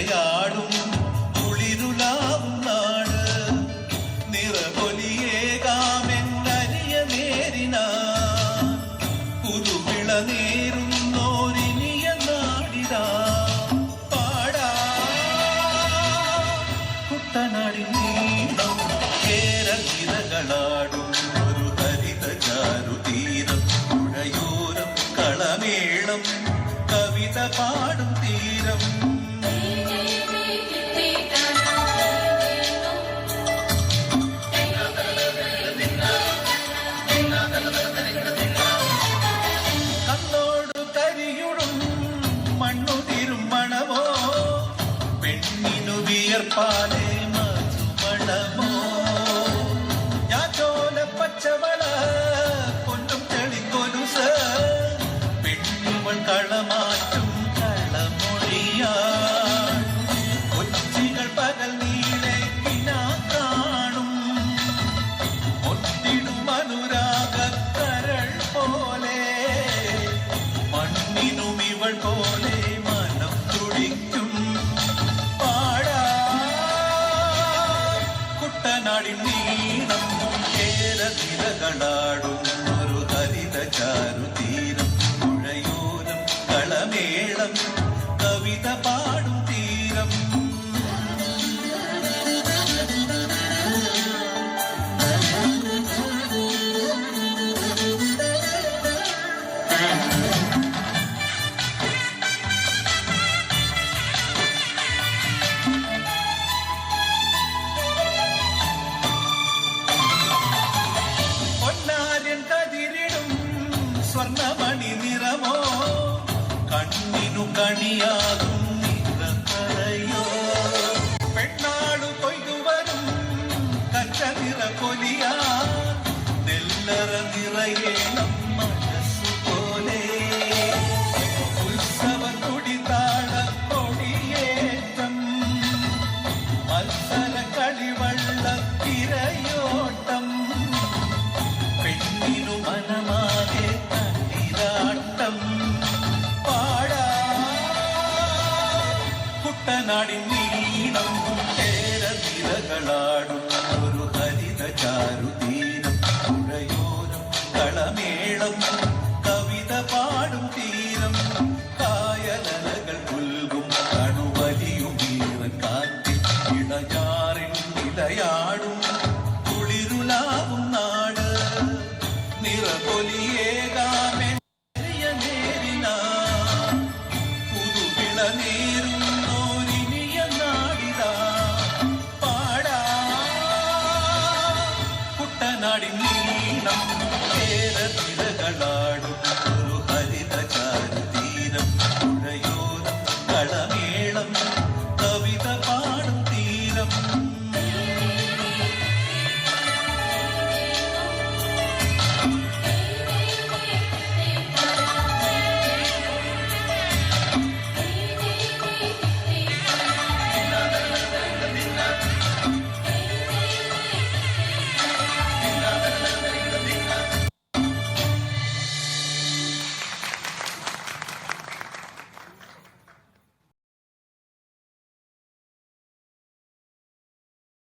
വിളയാടും കുളിരുലാവും നാട് നിറപൊലിയേകാമെന്നരിയ നേരിന പുതുവിള നേരുന്നോരിനിയ നാടിതാ പാടാ കുട്ടനാടിൻ നീളം കേരളാടും ഒരു ഹരിത ചാരുതീരം പുഴയോരം കളമേളം കവിത പാടും തീരം കണ്ണോടു കരിയുടും മണ്ണു തിരുമണമോ പെണ്ണിനു വിയർപ്പാലേ മധുമണമോ ഞാൻ ചോല പച്ചവള പൊന്നും തെളിക്കൊലുസ് പെണ്ണിവൾ കളമാറ്റും കളമൊഴിയാ കൊച്ചികൾ പകൽ നീളെ കിനാ കാണും ഒത്തിടും അനുരാഗക്കരൾ പോലെ മണ്ണിനും ഇവൾ പോലെ മനം തുടിക്കും പാടാ കുട്ടനാടിൻ നീളം കേരനിരകളാടും ഒരു ഹരിത ചാരുതീരം പുഴയോരം കളമേളം കവിത പാടും തീരം പൊന്നാര്യൻ കതിരിടും സ്വർണ്ണമണി നിറമോ കണ്ണിനു കണിയാകും നിറക്കരയോ പെണ്ണാളു കൊയ്തുവരും കച്ച നിറ പൊലിയാ നെല്ലറ നിറയേണം മനസ്സുപോലെ ഉത്സവ തുടിതാള കൊടിയേറ്റം മത്സര കളിവള്ള തിരയോട്ടം പെണ്ണിനു മനമാകെ തന്നിരാട്ടം പാടാ കുട്ടനാടിൻ നീളം കേരനിരകളാടും